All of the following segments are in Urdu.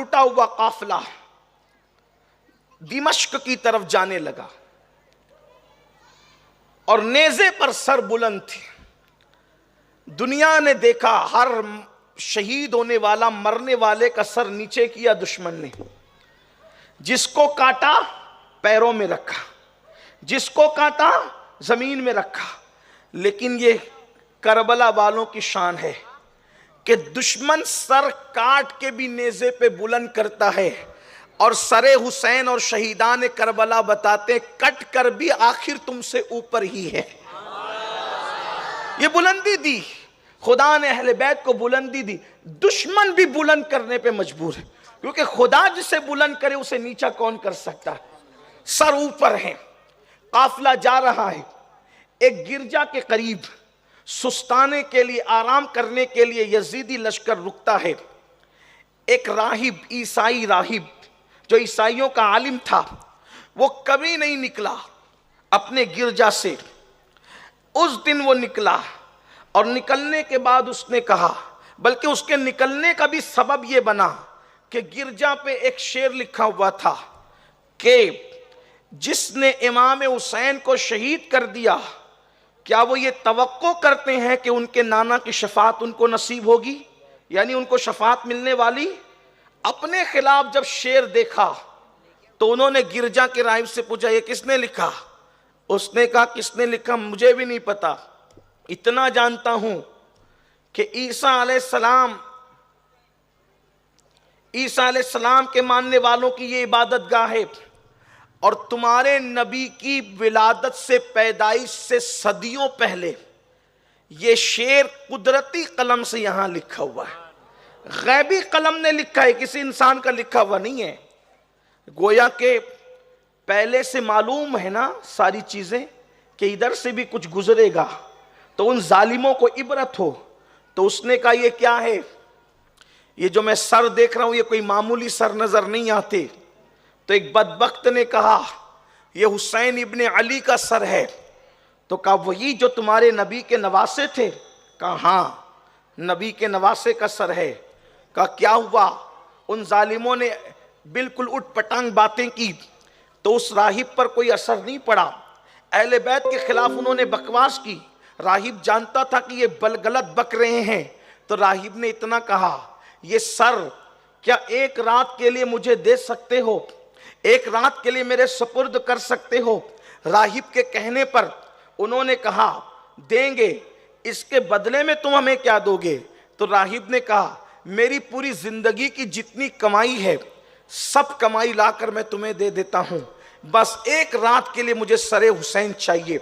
ٹوٹا ہوا قافلہ دمشق کی طرف جانے لگا اور نیزے پر سر بلند تھے. دنیا نے دیکھا ہر شہید ہونے والا مرنے والے کا سر نیچے کیا دشمن نے. جس کو کاٹا پیروں میں رکھا, جس کو کاٹا زمین میں رکھا. لیکن یہ کربلا والوں کی شان ہے کہ دشمن سر کاٹ کے بھی نیزے پہ بلند کرتا ہے, اور سر حسین اور شہیدان کربلا بتاتے کٹ کر بھی آخر تم سے اوپر ہی ہے. یہ بلندی دی, خدا نے اہل بیت کو بلندی دی. دشمن بھی بلند کرنے پہ مجبور ہے, کیونکہ خدا جسے بلند کرے اسے نیچا کون کر سکتا ہے. سر اوپر ہے. قافلہ جا رہا ہے. ایک گرجا کے قریب سستانے کے لیے, آرام کرنے کے لیے یزیدی لشکر رکتا ہے. ایک راہب, عیسائی راہب جو عیسائیوں کا عالم تھا, وہ کبھی نہیں نکلا اپنے گرجا سے. اس دن وہ نکلا, اور نکلنے کے بعد اس نے کہا, بلکہ اس کے نکلنے کا بھی سبب یہ بنا کہ گرجا پہ ایک شعر لکھا ہوا تھا کہ جس نے امام حسین کو شہید کر دیا, کیا وہ یہ توقع کرتے ہیں کہ ان کے نانا کی شفاعت ان کو نصیب ہوگی, یعنی ان کو شفاعت ملنے والی. اپنے خلاف جب شعر دیکھا تو انہوں نے گرجا کے راہب سے پوچھا یہ کس نے لکھا. اس نے کہا کس نے لکھا مجھے بھی نہیں پتا, اتنا جانتا ہوں کہ عیسیٰ علیہ السلام کے ماننے والوں کی یہ عبادت گاہ ہے, اور تمہارے نبی کی ولادت سے, پیدائش سے صدیوں پہلے یہ شعر قدرتی قلم سے یہاں لکھا ہوا ہے. غیبی قلم نے لکھا ہے, کسی انسان کا لکھا ہوا نہیں ہے. گویا کہ پہلے سے معلوم ہے نا ساری چیزیں کہ ادھر سے بھی کچھ گزرے گا تو ان ظالموں کو عبرت ہو. تو اس نے کہا یہ کیا ہے, یہ جو میں سر دیکھ رہا ہوں یہ کوئی معمولی سر نظر نہیں آتے. تو ایک بدبخت نے کہا یہ حسین ابن علی کا سر ہے. تو کہا وہی جو تمہارے نبی کے نواسے تھے. کہا ہاں نبی کے نواسے کا سر ہے. کہا کیا ہوا, ان ظالموں نے بالکل اٹھ پٹانگ باتیں کی تو اس راہب پر کوئی اثر نہیں پڑا. اہل بیت کے خلاف انہوں نے بکواس کی. راہب جانتا تھا کہ یہ غلط بک رہے ہیں, تو راہب نے اتنا کہا یہ سر کیا ایک رات کے لیے مجھے دے سکتے ہو, ایک رات کے لیے میرے سپرد کر سکتے ہو. راہب کے کہنے پر انہوں نے کہا دیں گے, اس کے بدلے میں تم ہمیں کیا دو گے. تو راہب نے کہا میری پوری زندگی کی جتنی کمائی ہے سب کمائی لا کر میں تمہیں دے دیتا ہوں, بس ایک رات کے لیے مجھے سر حسین چاہیے,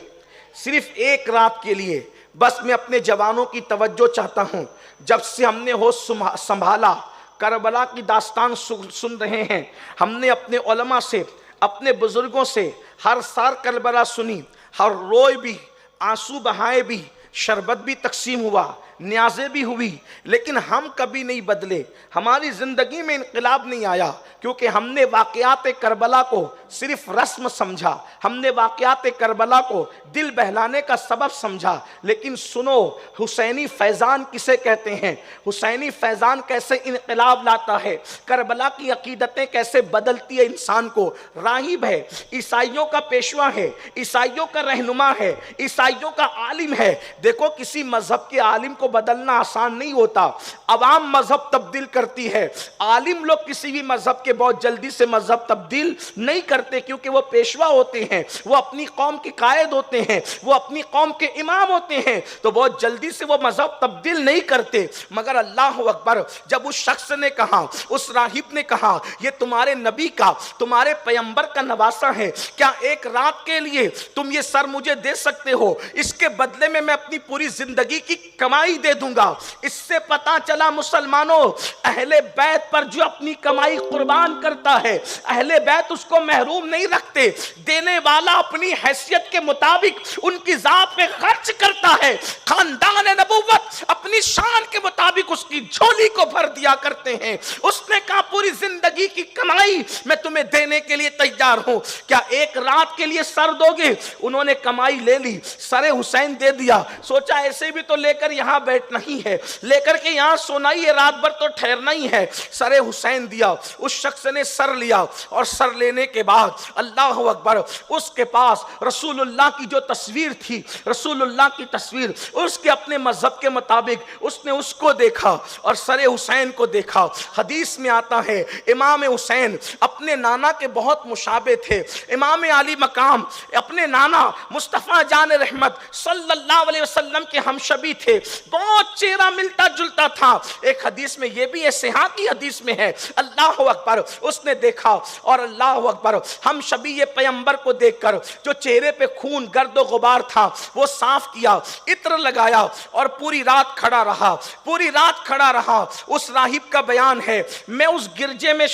صرف ایک رات کے لیے. بس میں اپنے جوانوں کی توجہ چاہتا ہوں. جب سے ہم نے ہوش سنبھالا کربلا کی داستان سن رہے ہیں, ہم نے اپنے علماء سے, اپنے بزرگوں سے ہر سال کربلا سنی, ہر روئے بھی, آنسو بہائے بھی, شربت بھی تقسیم ہوا, نیازیں بھی ہوئی, لیکن ہم کبھی نہیں بدلے. ہماری زندگی میں انقلاب نہیں آیا کیونکہ ہم نے واقعات کربلا کو صرف رسم سمجھا, ہم نے واقعات کربلا کو دل بہلانے کا سبب سمجھا. لیکن سنو حسینی فیضان کسے کہتے ہیں, حسینی فیضان کیسے انقلاب لاتا ہے, کربلا کی عقیدتیں کیسے بدلتی ہے انسان کو. راہب ہے, عیسائیوں کا پیشوا ہے, عیسائیوں کا رہنما ہے, عیسائیوں کا عالم ہے. دیکھو کسی مذہب کے عالم کو بدلنا آسان نہیں ہوتا, عوام مذہب تبدیل کرتی ہے, عالم لوگ کسی بھی مذہب کے بہت جلدی سے مذہب تبدیل نہیں کرتے کیونکہ وہ پیشوا ہوتے ہیں, وہ اپنی قوم کے قائد ہوتے ہیں, وہ اپنی قوم کے امام ہوتے ہیں, تو بہت جلدی سے وہ مذہب تبدیل نہیں کرتے. مگر اللہ اکبر, جب اس شخص نے کہا, اس راہب نے کہا یہ تمہارے نبی کا, تمہارے پیغمبر کا نواسا ہے, کیا ایک رات کے لیے تم یہ سر مجھے دے سکتے ہو, اس کے بدلے میں اپنی پوری زندگی کی کمائی دے دوں گا. اس سے پتا چلا مسلمانوں اہل بیت پر جو اپنی کمائی قربان کرتا ہے, اہل بیت اس کو محروم نہیں رکھتے. دینے والا اپنی حیثیت کے مطابق ان کی ذات پہ خرچ کرتا ہے. خاندان نبوت اپنی شان کے مطابق اس کی جھولی کو بھر دیا کرتے ہیں. اس نے کہا پوری زندگی کی کمائی میں تمہیں دینے کے لیے تیار ہوں, کیا ایک رات کے لیے سر دو گے. انہوں نے کمائی لے لی, سر حسین دے دیا. سوچا ایسے بھی تو لے کر یہاں بیٹھنا ہی ہے، لے کر کے یہاں سونا ہی ہے، رات بھر تو ٹھہرنا ہی ہے۔ سر حسین دیا، اس شخص نے سر لیا، اور سر لینے کے بعد اللہ اکبر اس کے پاس رسول اللہ کی جو تصویر تھی، رسول اللہ کی تصویر، اس کے اپنے مذہب کے مطابق اس نے اس کو دیکھا اور سر حسین کو دیکھا۔ حدیث میں آتا ہے امام حسین اپنے نانا کے بہت مشابہ تھے، امام علی مقام اپنے نانا مصطفیٰ جان رحمت صلی اللہ علیہ وسلم کے ہمشبی تھے، بہت چہرہ ملتا جلتا تھا۔ ایک حدیث میں یہ بھی ہے، صحیح کی حدیث میں ہے، اللہ اکبر اس نے دیکھا اور اللہ اکبر ہم شبیہ پیغمبر کو دیکھ کر جو چہرے پہ خون گرد و غبار تھا وہ صاف کیا، عطر لگایا اور پوری رات کھڑا رہا، پوری رات کھڑا رہا۔ اس راہب کا بیان ہے، میں اس گرجے میں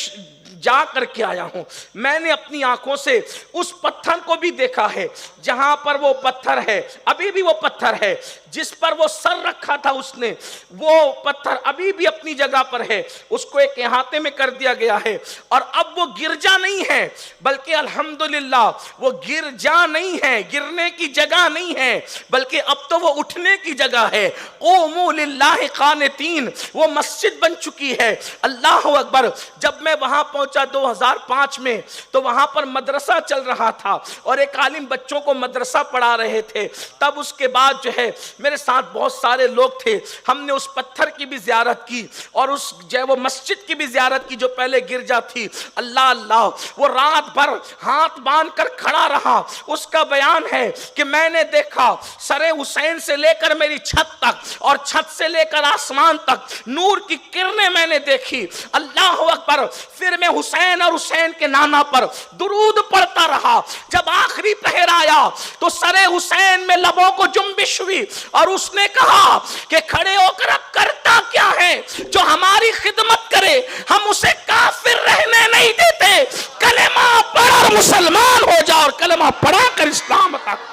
جا کر کے آیا ہوں، میں نے اپنی آنکھوں سے اس پتھر کو بھی دیکھا ہے جہاں پر وہ پتھر ہے، ابھی بھی وہ پتھر ہے جس پر وہ سر رکھا تھا اس نے، وہ پتھر ابھی بھی اپنی جگہ پر ہے، اس کو ایک احاطے میں کر دیا گیا ہے، اور اب وہ گرجا نہیں ہے بلکہ الحمدللہ وہ گرجا نہیں ہے، گرنے کی جگہ نہیں ہے بلکہ اب تو وہ اٹھنے کی جگہ ہے۔ قوموا للہ قانتین، وہ مسجد بن چکی ہے۔ اللہ اکبر، جب میں وہاں پہنچا 2005 میں تو وہاں پر مدرسہ چل رہا تھا اور ایک عالم بچوں کو مدرسہ پڑھا رہے تھے۔ تب اس کے بعد جو ہے میرے ساتھ بہت سارے لوگ تھے، ہم نے اس پتھر کی بھی زیارت کی اور اس جو ہے وہ مسجد کی بھی زیارت کی جو پہلے گرجا تھی۔ اللہ اللہ، وہ رات بھر ہاتھ باندھ کر کھڑا رہا۔ اس کا بیان ہے کہ میں نے دیکھا سر حسین سے لے کر میری چھت تک اور چھت سے لے کر آسمان تک نور کی کرنیں میں نے دیکھی۔ اللہ اکبر، پھر میں حسین اور حسین کے نانا پر درود پڑھتا رہا۔ جب آخری پہر آیا تو سر حسین میں لبوں کو جنبش ہوئی اور اس نے کہا کہ کھڑے ہو کر اب کرتا کیا ہے؟ جو ہماری خدمت کرے ہم اسے کافر رہنے نہیں دیتے، کلمہ پڑھ اور مسلمان ہو جا، اور کلمہ پڑھا کر اسلام تک